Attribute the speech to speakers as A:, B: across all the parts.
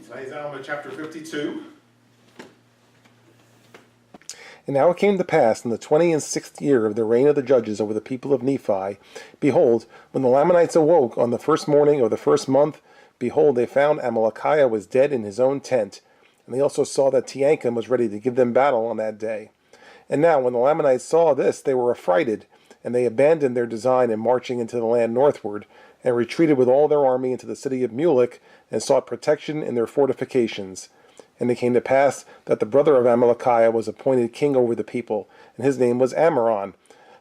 A: Today's Alma, chapter 52.
B: And now it came to pass in the 26th year of the reign of the judges over the people of Nephi, behold, when the Lamanites awoke on the first morning of the first month, behold, they found Amalickiah was dead in his own tent. And they also saw that Teancum was ready to give them battle on that day. And now when the Lamanites saw this, they were affrighted, and they abandoned their design in marching into the land northward, and retreated with all their army into the city of Mulek, and sought protection in their fortifications. And it came to pass that the brother of Amalickiah was appointed king over the people, and his name was Ammoron.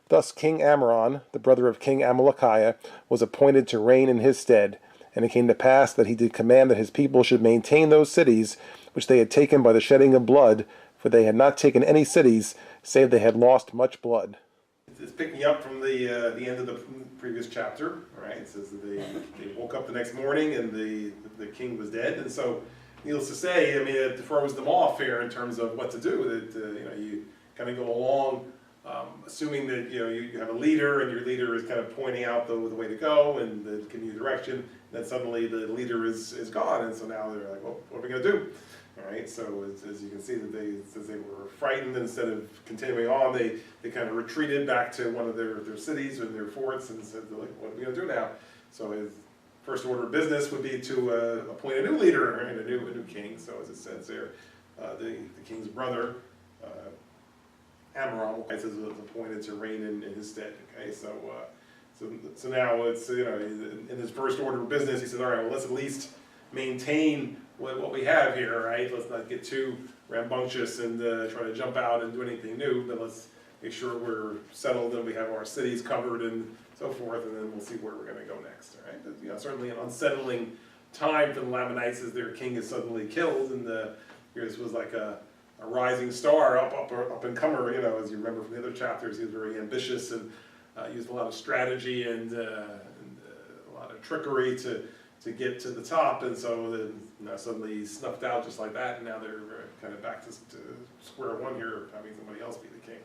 B: Thus King Ammoron, the brother of King Amalickiah, was appointed to reign in his stead. And it came to pass that he did command that his people should maintain those cities which they had taken by the shedding of blood, for they had not taken any cities, save they had lost much blood.
A: It's picking up from the end of the previous chapter, right? It says that they woke up the next morning and the king was dead, and so needless to say, I mean, it throws them off here in terms of what to do. That you kind of go along, assuming that you have a leader, and your leader is kind of pointing out the way to go and giving you direction. And then suddenly the leader is gone, and so now they're like, well, what are we going to do? All right. So as you can see, that they were frightened. Instead of continuing on, they kind of retreated back to one of their cities and their forts, and said, like, what are we going to do now? So his first order of business would be to appoint a new leader and a new king. So as it says there, the king's brother, Ammoron, was appointed to reign in his stead. Okay, so now it's in his first order of business, he says, all right, well, let's at least maintain what we have here, right? Let's not get too rambunctious and try to jump out and do anything new, but let's make sure we're settled and we have our cities covered and so forth, and then we'll see where we're going to go next. All right? But, certainly an unsettling time for the Lamanites as their king is suddenly killed, and this was like a rising star, up and comer. As you remember from the other chapters, he was very ambitious and used a lot of strategy and a lot of trickery to get to the top, and so then suddenly he's snuffed out just like that, and now they're kind of back to square one here, having somebody else be the king.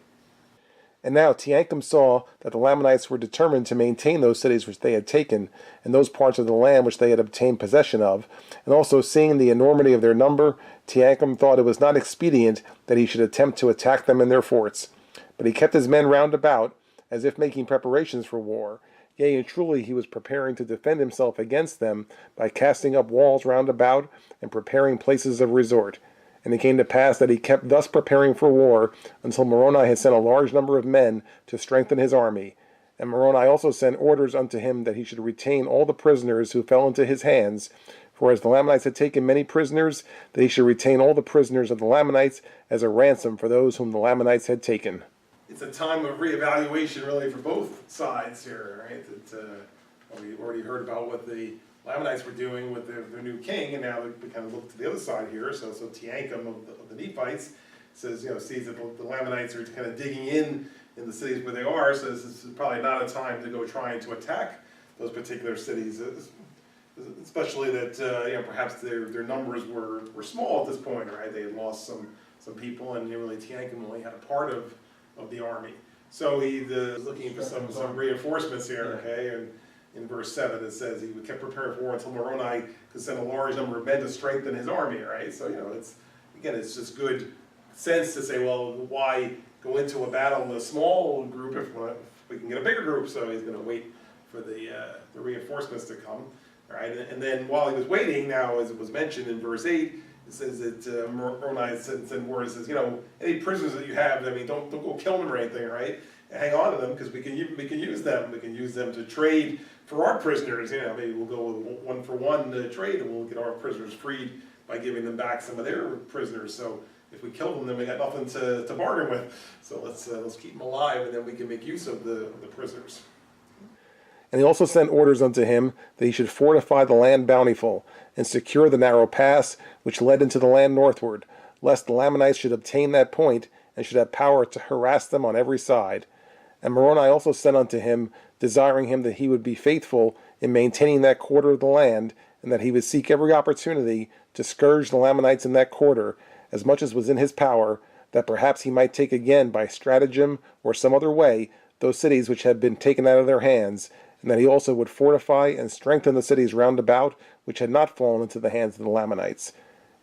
B: And now Teancum saw that the Lamanites were determined to maintain those cities which they had taken, and those parts of the land which they had obtained possession of, and also seeing the enormity of their number, Teancum thought it was not expedient that he should attempt to attack them in their forts. But he kept his men round about, as if making preparations for war. Yea, and truly he was preparing to defend himself against them by casting up walls round about and preparing places of resort. And it came to pass that he kept thus preparing for war until Moroni had sent a large number of men to strengthen his army. And Moroni also sent orders unto him that he should retain all the prisoners who fell into his hands. For as the Lamanites had taken many prisoners, that he should retain all the prisoners of the Lamanites as a ransom for those whom the Lamanites had taken.
A: It's a time of reevaluation, really, for both sides here, right? We've already heard about what the Lamanites were doing with their new king, and now we kind of look to the other side here. So Teancum of the Nephites says, sees that the Lamanites are kind of digging in the cities where they are, so this is probably not a time to go trying to attack those particular cities, especially that perhaps their numbers were small at this point, right? They had lost some people, and really Teancum only had a part of the army. So he was looking for some reinforcements here, okay? And in verse 7 it says he kept preparing for war until Moroni could send a large number of men to strengthen his army, right? So, it's just good sense to say, well, why go into a battle in a small group if we can get a bigger group? So he's going to wait for the reinforcements to come, right? And then while he was waiting, now as it was mentioned in verse 8, it says that Moroni sent word. It says, any prisoners that you have, don't go kill them or anything, right? Hang on to them because we can use them. We can use them to trade for our prisoners. Maybe we'll go with one for one trade, and we'll get our prisoners freed by giving them back some of their prisoners. So if we kill them, then we got nothing to bargain with. So let's keep them alive, and then we can make use of the prisoners.
B: And he also sent orders unto him that he should fortify the land bountiful, and secure the narrow pass which led into the land northward, lest the Lamanites should obtain that point, and should have power to harass them on every side. And Moroni also sent unto him, desiring him that he would be faithful in maintaining that quarter of the land, and that he would seek every opportunity to scourge the Lamanites in that quarter, as much as was in his power, that perhaps he might take again by stratagem or some other way those cities which had been taken out of their hands, and that he also would fortify and strengthen the cities round about, which had not fallen into the hands of the Lamanites.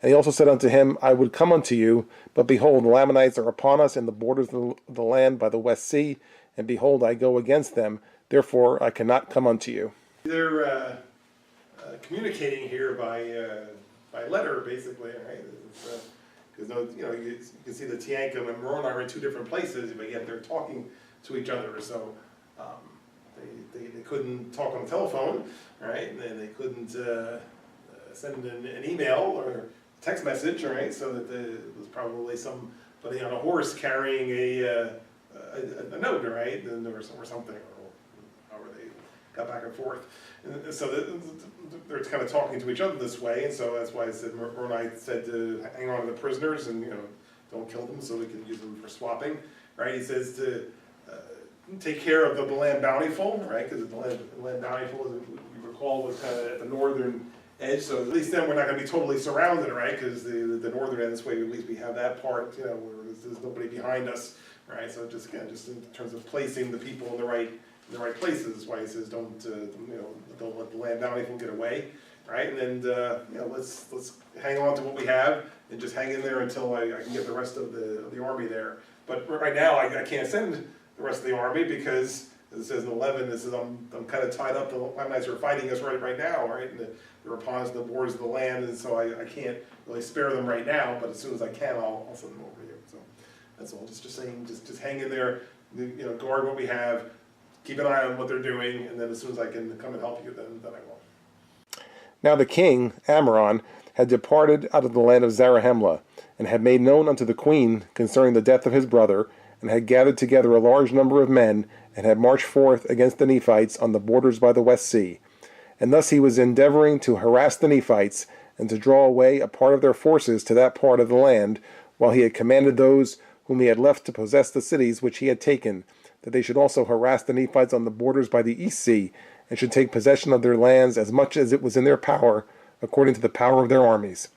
B: And he also said unto him, I would come unto you, but behold, the Lamanites are upon us in the borders of the land by the west sea, and behold, I go against them, therefore I cannot come unto you.
A: They're communicating here by letter, basically, right? Because you can see the Teancum and Moroni are in two different places, but yet they're talking to each other. So they couldn't talk on the telephone, right? And they couldn't send an email or text message, right? So that it was probably somebody on a horse carrying a note, right? And or something, or however they got back and forth. And so they're kind of talking to each other this way, and so that's why I said Moroni said to hang on to the prisoners and don't kill them, so we can use them for swapping, right? He says to take care of the land bountiful, right? Because the land bountiful, as we recall, was kind of at the northern edge, so at least then we're not going to be totally surrounded, right? Because the northern end, this way at least we have that part, where there's nobody behind us, right? So just in terms of placing the people in the right places, is why he says don't let the land bountiful get away, right? And then let's hang on to what we have and just hang in there until I can get the rest of the army there. But right now I can't send the rest of the army because, as it says in 11, it says I'm kind of tied up. The Lamanites are fighting us right now, right? And they're upon us, the borders of the land, and so I can't really spare them right now. But as soon as I can, I'll send them over here. So that's all. Just saying, just hang in there. Guard what we have. Keep an eye on what they're doing, and then as soon as I can come and help you, then I will.
B: Now the king, Ammoron, had departed out of the land of Zarahemla, and had made known unto the queen concerning the death of his brother, and had gathered together a large number of men, and had marched forth against the Nephites on the borders by the west sea. And thus he was endeavoring to harass the Nephites, and to draw away a part of their forces to that part of the land, while he had commanded those whom he had left to possess the cities which he had taken, that they should also harass the Nephites on the borders by the east sea, and should take possession of their lands as much as it was in their power, according to the power of their armies.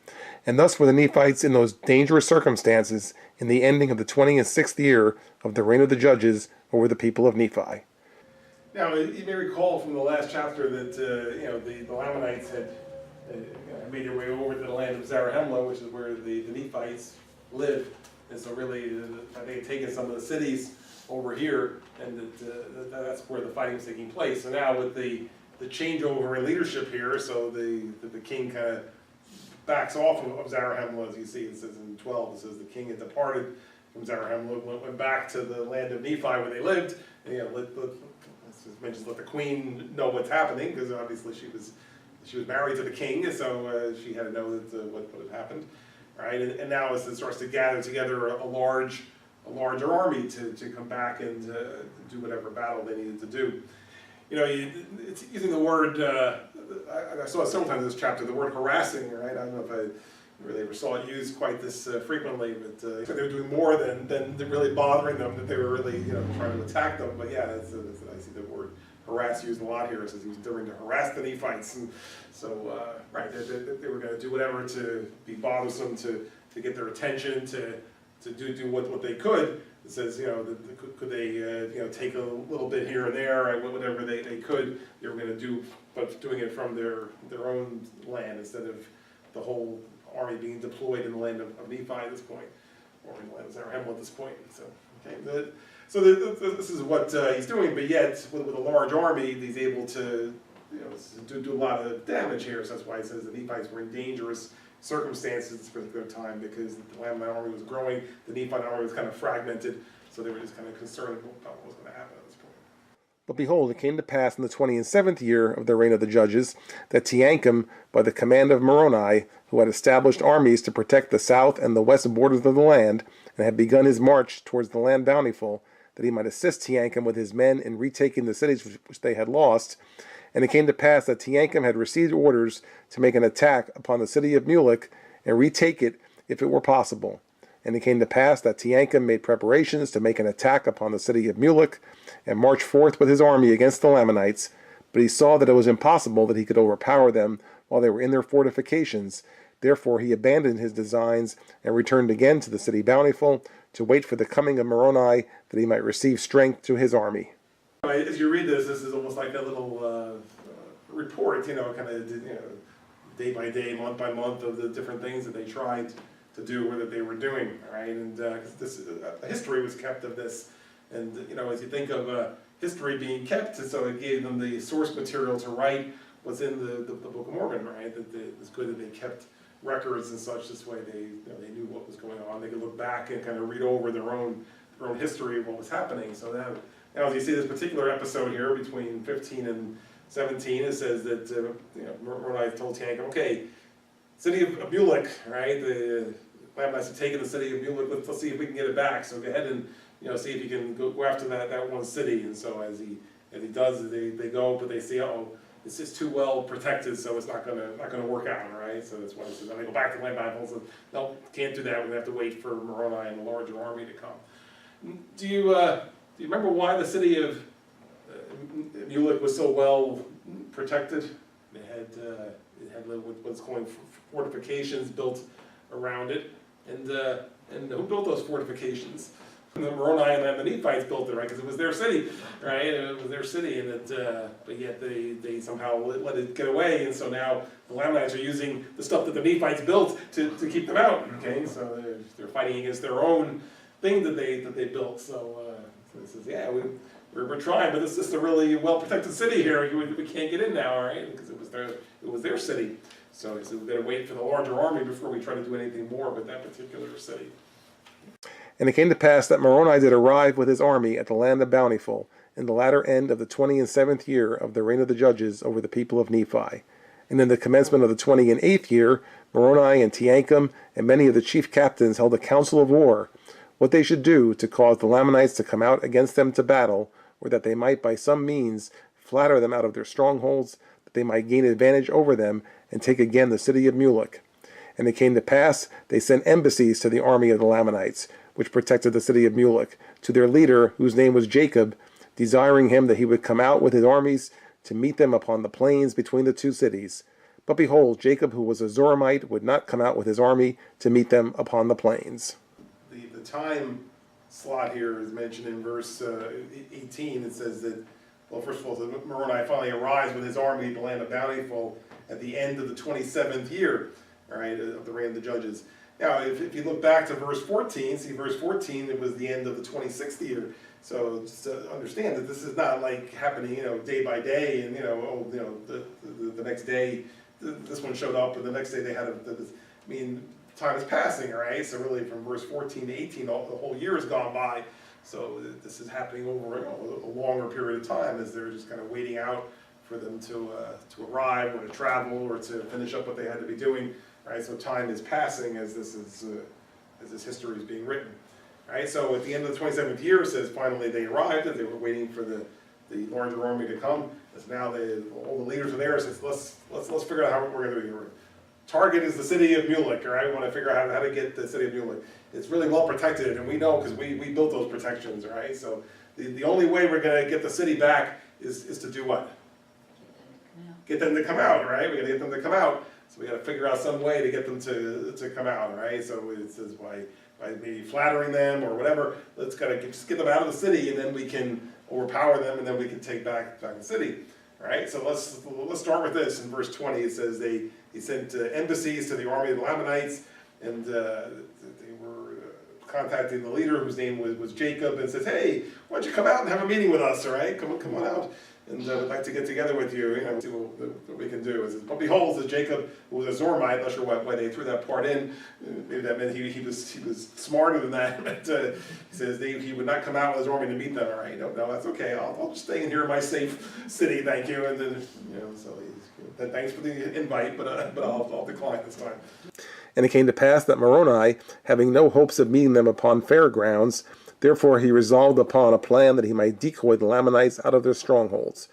B: And thus were the Nephites in those dangerous circumstances in the ending of the 26th year of the reign of the judges over the people of Nephi.
A: Now, you may recall from the last chapter that the Lamanites had made their way over to the land of Zarahemla, which is where the Nephites live, and so really they had taken some of the cities over here, and that's where the fighting was taking place. So now with the changeover in leadership here, so the king kind of backs off of Zarahemla, as you see. It says in 12, it says the king had departed from Zarahemla, went back to the land of Nephi where they lived, and let the queen know what's happening, because obviously she was married to the king, so she had to know what had happened, right? And now as it starts to gather together a larger army to come back and do whatever battle they needed to do. It's using the word, I saw it several times in this chapter, the word harassing, right? I don't know if I really ever saw it used quite this frequently, but they were doing more than really bothering them, that they were really trying to attack them. But yeah, I see the word harass used a lot here. It says he was endeavoring to harass the Nephites, and so right, they were going to do whatever to be bothersome, to get their attention, to do what they could. It says, could they, take a little bit here and there, whatever they could, they were going to do, but doing it from their own land instead of the whole army being deployed in the land of Nephi at this point, or in the land of Zarahemla at this point. So, okay, this is what he's doing, but yet with a large army, he's able to, do a lot of damage here. So that's why he says the Nephites were in dangerous circumstances for the time, because the Lamanite army was growing, the Nephite army was kind of fragmented, so they were just kind of concerned about what was going to happen at this point.
B: But behold, it came to pass in the 27th year of the reign of the judges, that Teancum, by the command of Moroni, who had established armies to protect the south and the west borders of the land, and had begun his march towards the land bountiful, that he might assist Teancum with his men in retaking the cities which they had lost. And it came to pass that Teancum had received orders to make an attack upon the city of Mulek, and retake it if it were possible. And it came to pass that Teancum made preparations to make an attack upon the city of Mulek, and marched forth with his army against the Lamanites. But he saw that it was impossible that he could overpower them while they were in their fortifications. Therefore he abandoned his designs, and returned again to the city bountiful, to wait for the coming of Moroni, that he might receive strength to his army.
A: As you read this is almost like a little report, kind of, day by day, month by month of the different things that they tried to do or that they were doing, right? And this history was kept of this, and as you think of history being kept, so it gave them the source material to write what's in the Book of Mormon, right? That it's good that they kept records and such. This way, they knew what was going on. They could look back and kind of read over their own history of what was happening. So now as you see this particular episode here between 15 and 17, it says that Moroni told Tiankum, okay, city of Mulek, right? The Lamanites have taken the city of Mulek. Let's see if we can get it back. So go ahead and see if you can go after that one city. And so as he does, they go, but they see, it's just too well protected, so it's not gonna work out, right? So that's why he says, they go back to land battles, and no, can't do that. We're gonna have to wait for Moroni and the larger army to come. Do you remember why the city of Mulek was so well protected? It had what's called fortifications built around it, and who built those fortifications? The Moroni and the Nephites built it, right? Because it was their city, right? It was their city, and but yet they somehow let it get away, and so now the Lamanites are using the stuff that the Nephites built to keep them out. Okay, so they're fighting against their own thing that they built. So it says, yeah, we're trying, but this is a really well protected city here. We can't get in now, right? Because it was their city. So he said we better wait for the larger army before we try to do anything more with that particular city.
B: And it came to pass that Moroni did arrive with his army at the land of Bountiful, in the latter end of the 27th year of the reign of the judges over the people of Nephi. And in the commencement of the 28th year, Moroni and Tiankum and many of the chief captains held a council of war, what they should do to cause the Lamanites to come out against them to battle, or that they might by some means flatter them out of their strongholds, that they might gain advantage over them, and take again the city of Mulek. And it came to pass, they sent embassies to the army of the Lamanites, which protected the city of Mulek, to their leader, whose name was Jacob, desiring him that he would come out with his armies to meet them upon the plains between the two cities. But behold, Jacob, who was a Zoramite, would not come out with his army to meet them upon the plains.
A: The time slot here is mentioned in verse 18. It says that, well, first of all, Moroni finally arrives with his army at the land of Bountiful at the end of the 27th year, all right, of the reign of the judges. Now, if you look back to verse 14, see verse 14, it was the end of the 26th year. So just understand that this is not like happening, day by day, and the next day this one showed up, and the next day they had time is passing, right? So really, from verse 14 to 18, the whole year has gone by. So this is happening over a longer period of time, as they're just kind of waiting out for them to arrive or to travel or to finish up what they had to be doing. Right, so time is passing as this history is being written. Right, so at the end of the 27th year, it says finally they arrived, and they were waiting for the larger army to come. As now all the leaders are there. Says let's figure out how we're going to do it. Target is the city of Mulek. Right, we want to figure out how to get the city of Mulek. It's really well protected, and we know because we built those protections. Right, so the only way we're going to get the city back is to do what? Get them to come out. Right, we got to get them to come out. So we got to figure out some way to get them to come out, right? So it says by maybe flattering them or whatever. Let's just get them out of the city, and then we can overpower them, and then we can take back the city, right? So let's start with this. In verse 20, it says he sent embassies to the army of the Lamanites, and they were contacting the leader, whose name was Jacob, and says, hey, why don't you come out and have a meeting with us, all right? Come on out. And we'd like to get together with you, see what we can do. It says, but behold, says Jacob, who was a Zoramite, not sure why they threw that part in. Maybe that meant he was smarter than that. But he says he would not come out with his army to meet them. All right, no, that's okay. I'll just stay in here in my safe city, thank you. And then thanks for the invite, but I'll decline this time.
B: And it came to pass that Moroni, having no hopes of meeting them upon fair grounds, therefore he resolved upon a plan that he might decoy the Lamanites out of their strongholds.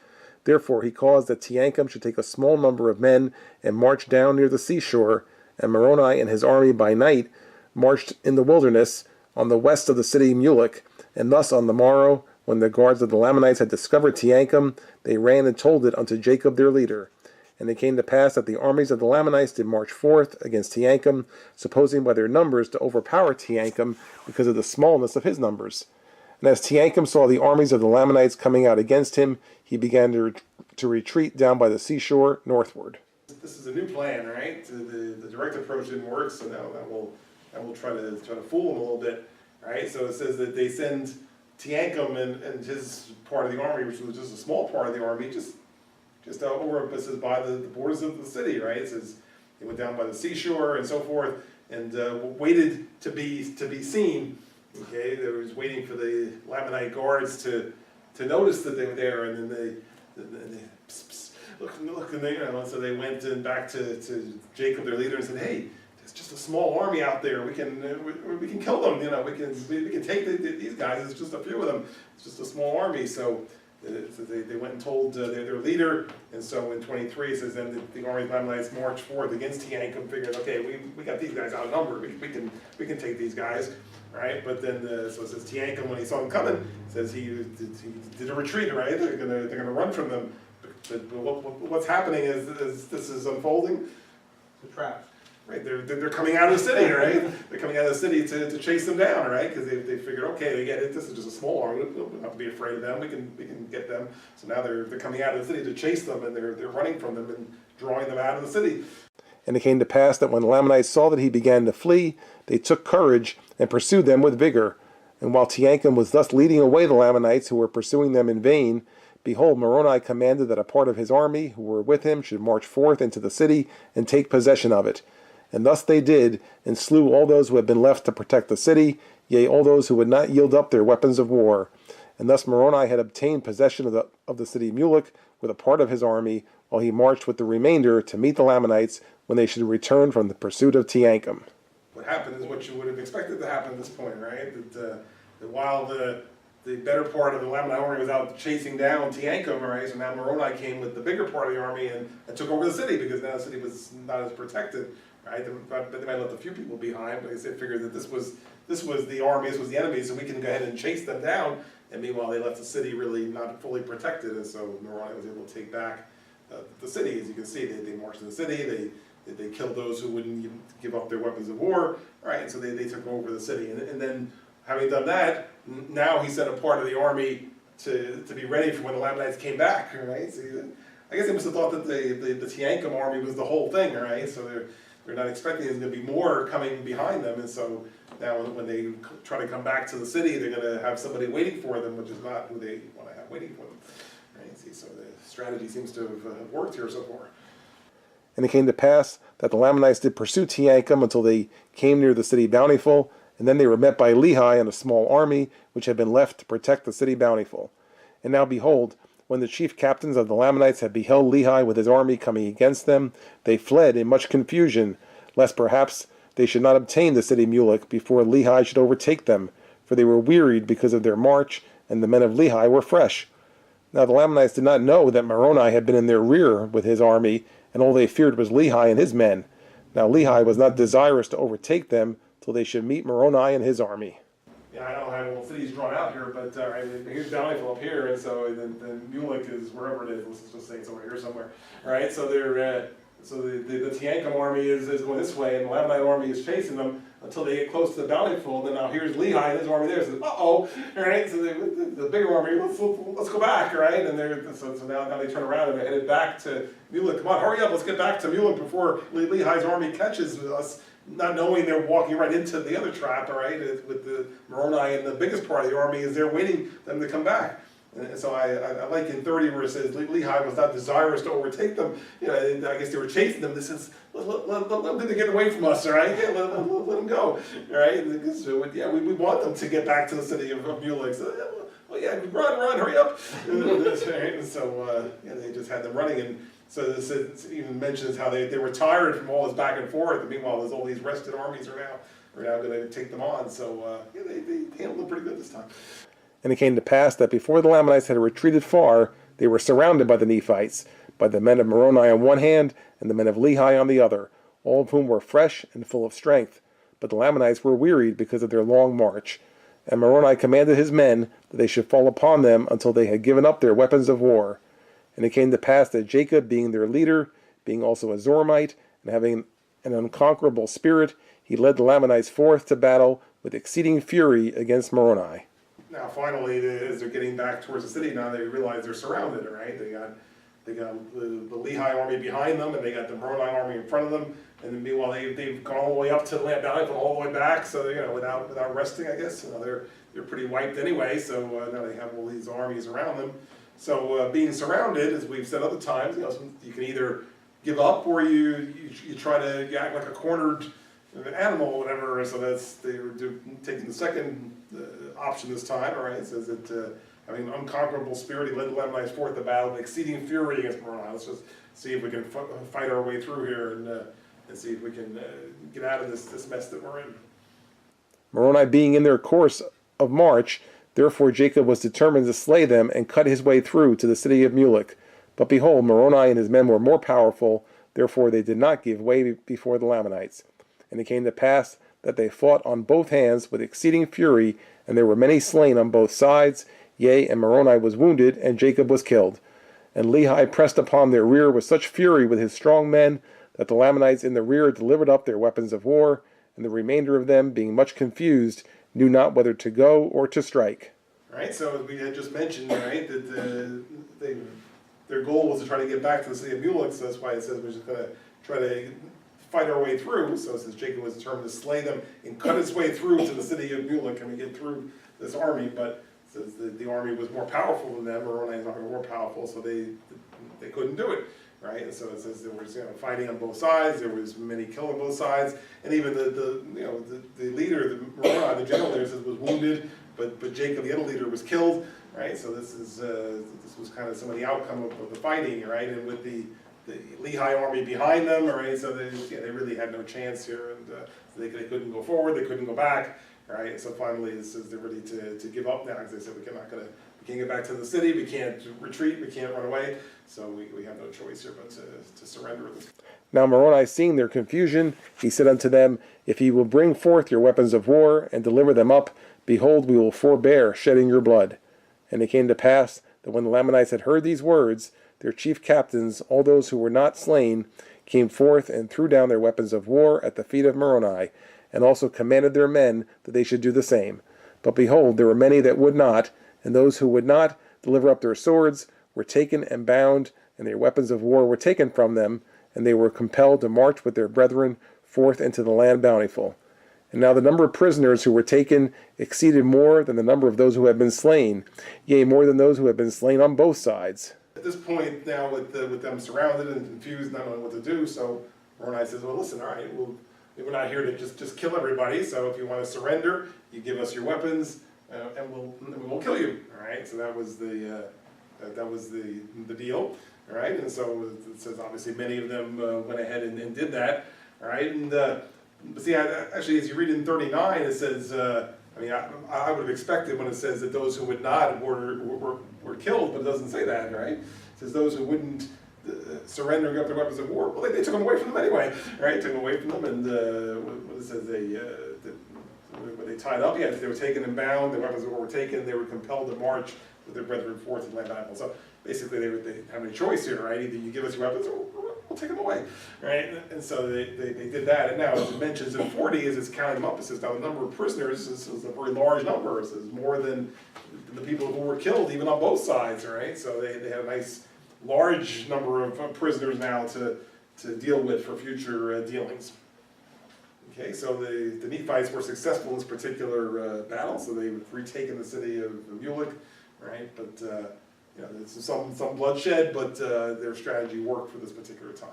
B: Therefore he caused that Tiankum should take a small number of men and march down near the seashore, and Moroni and his army by night marched in the wilderness on the west of the city Mulek. And thus on the morrow, when the guards of the Lamanites had discovered Tiankum, they ran and told it unto Jacob their leader. And it came to pass that the armies of the Lamanites did march forth against Tiankum, supposing by their numbers to overpower Tiankum because of the smallness of his numbers. And as Tiankum saw the armies of the Lamanites coming out against him, he began to retreat down by the seashore northward.
A: this is a new plan, right? The direct approach didn't work, so now that will try to fool them a little bit, right? So it says that they send Teancum and his part of the army, which was just a small part of the army, just over, it says, by the borders of the city, right? It says they went down by the seashore and so forth, and waited to be seen. Okay, they was waiting for the Lamanite guards to notice that they were there, and then they pss, look, and they, so they went back to Jacob, their leader, and said, "Hey, there's just a small army out there. We can kill them. We can take these guys. It's just a few of them. It's just a small army." So they went and told their leader, and so in 23 it says then the army of Lamanites marched forth against Teancum, figured, okay, we got these guys outnumbered. We can take these guys. Right, but then so it says Teancum, when he saw them coming, says he did a retreat. Right, they're gonna run from them. But what's happening is this is unfolding.
C: It's a trap.
A: Right, they're coming out of the city. Right, they're coming out of the city to chase them down. Right, because they figured, okay, they get it. This is just a small army. We don't have to be afraid of them. We can get them. So now they're coming out of the city to chase them, and they're running from them and drawing them out of the city.
B: And it came to pass that when the Lamanites saw that he began to flee, they took courage and pursued them with vigor. And while Teancum was thus leading away the Lamanites who were pursuing them in vain, behold, Moroni commanded that a part of his army who were with him should march forth into the city and take possession of it. And thus they did, and slew all those who had been left to protect the city, yea, all those who would not yield up their weapons of war. And thus Moroni had obtained possession of the city Mulek with a part of his army, while he marched with the remainder to meet the Lamanites when they should return from the pursuit of Teancum.
A: What happened is what you would have expected to happen at this point, right? That while the better part of the Lamanite army was out chasing down Teancum, right? So now Moroni came with the bigger part of the army and took over the city, because now the city was not as protected, right? But they might have left a few people behind, but they figured that this was the army, this was the enemy, so we can go ahead and chase them down. And meanwhile, they left the city really not fully protected, and so Moroni was able to take back the city. As you can see, they marched in the city, they killed those who wouldn't give up their weapons of war, right? And so they took over the city. And then, having done that, now he sent a part of the army to be ready for when the Lamanites came back, right? So I guess they must have thought that the Teancum army was the whole thing, right? So they're not expecting there's going to be more coming behind them. And so now when they try to come back to the city, they're going to have somebody waiting for them, which is not who they want to have waiting for them, right? See, so the strategy seems to have worked here so far.
B: And it came to pass that the Lamanites did pursue Teancum until they came near the city Bountiful, and then they were met by Lehi and a small army which had been left to protect the city Bountiful. And now behold, when the chief captains of the Lamanites had beheld Lehi with his army coming against them, they fled in much confusion, lest perhaps they should not obtain the city Mulek before Lehi should overtake them, for they were wearied because of their march, and the men of Lehi were fresh. Now the Lamanites did not know that Moroni had been in their rear with his army, and all they feared was Lehi and his men. Now Lehi was not desirous to overtake them till they should meet Moroni and his army.
A: Yeah, I don't have all cities drawn out here, but here's Bountiful up here, and so then Mulek is wherever it is. Let's just say it's over here somewhere, right? So the Teancum army is going this way, and the Lamanite army is chasing them until they get close to the Bountiful. Then now here's Lehi and his army there. Says, all right? So the bigger army, let's go back, right? And so now they turn around and they're headed back to Mulek. Come on, hurry up, let's get back to Mulek before Lehi's army catches us. Not knowing they're walking right into the other trap, all right, with the Moroni and the biggest part of the army is they're waiting them to come back. And so I like in 30 where it says Lehi was not desirous to overtake them. You know, I guess they were chasing them. This is let them get away from us, all right? Yeah, let them go, all right? And so, yeah, we want them to get back to the city of Mulek. So, well, yeah, run, hurry up. And so yeah, they just had them running. And so this even mentions how they were tired from all this back and forth. And meanwhile, there's all these rested armies are now going to take them on. So yeah, they handled them pretty good this time.
B: And it came to pass that before the Lamanites had retreated far, they were surrounded by the Nephites, by the men of Moroni on one hand, and the men of Lehi on the other, all of whom were fresh and full of strength. But the Lamanites were wearied because of their long march. And Moroni commanded his men that they should fall upon them until they had given up their weapons of war. And it came to pass that Jacob, being their leader, being also a Zoramite, and having an unconquerable spirit, he led the Lamanites forth to battle with exceeding fury against Moroni.
A: Now finally, as they're getting back towards the city, now they realize they're surrounded, right? they got the Lehi army behind them, and they got the Moroni army in front of them. And then meanwhile, they've gone all the way up to the land bountiful, all the way back. So without resting, I guess they're pretty wiped anyway. So now they have all these armies around them. So being surrounded, as we've said other times, you can either give up or you try to act like a cornered animal or whatever. So they're taking the second option this time. All right, it says that having an unconquerable spirit, he led the Lamanites forth to battle, with exceeding fury against Moroni. Let's just see if we can fight our way through here and see if we can get out of this mess that we're in.
B: Moroni being in their course of march, therefore Jacob was determined to slay them and cut his way through to the city of Mulek. But behold, Moroni and his men were more powerful, therefore they did not give way before the Lamanites. And it came to pass that they fought on both hands with exceeding fury, and there were many slain on both sides. Yea, and Moroni was wounded, and Jacob was killed. And Lehi pressed upon their rear with such fury with his strong men, that the Lamanites in the rear delivered up their weapons of war, and the remainder of them, being much confused, knew not whether to go or to strike.
A: Right, so as we had just mentioned, right, that their goal was to try to get back to the city of Mulek, so that's why it says we're just going to try to fight our way through. So it says Jacob was determined to slay them and cut his way through to the city of Mulek, and we get through this army, but it says that the army was more powerful than them, Moroni's army was more powerful, so they couldn't do it. Right, and so it says there was fighting on both sides. There was many killed on both sides, and even the leader, the Moroni, the general there, says was wounded, but Jacob, the other leader, was killed. Right, so this was kind of some of the outcome of the fighting. Right, and with the Lehi army behind them. Right, so they really had no chance here, and so they couldn't go forward, they couldn't go back. Right, and so finally it says they're ready to give up now because they said we can't get back to the city, we can't retreat, we can't run away, so we have no choice here but to surrender this.
B: Now Moroni, seeing their confusion, he said unto them, If ye will bring forth your weapons of war, and deliver them up, behold, we will forbear shedding your blood. And it came to pass, that when the Lamanites had heard these words, their chief captains, all those who were not slain, came forth and threw down their weapons of war at the feet of Moroni, and also commanded their men that they should do the same. But behold, there were many that would not, and those who would not deliver up their swords were taken and bound, and their weapons of war were taken from them, and they were compelled to march with their brethren forth into the land bountiful. And now the number of prisoners who were taken exceeded more than the number of those who had been slain, yea, more than those who had been slain on both sides.
A: At this point now, with them surrounded and confused, not knowing what to do, so Moroni says, well, listen, all right, we're not here to just kill everybody, so if you want to surrender, you give us your weapons, and we won't kill you. All right, so that was the deal. All right, and so it says obviously many of them went ahead and did that. All right, and but see, actually, as you read in 39, it says, I would have expected when it says that those who would not were killed, but it doesn't say that. Right, it says those who wouldn't surrender and give up their weapons of war. Well, they took them away from them anyway. Right, took them away from them, and what it says when they tied up, they were taken and bound, their weapons of war were taken, they were compelled to march with their brethren forth to the land bountiful. So basically they have a choice here, right? Either you give us your weapons or we'll take them away, right? And so they did that. And now, as it mentions in 40, as it's counting them up, it says now the number of prisoners is a very large number. It says more than the people who were killed, even on both sides, right? So they had a nice large number of prisoners now to deal with for future dealings. Okay, so the Nephites were successful in this particular battle, so they've retaken the city of Mulek, right? But there's some bloodshed, but their strategy worked for this particular time.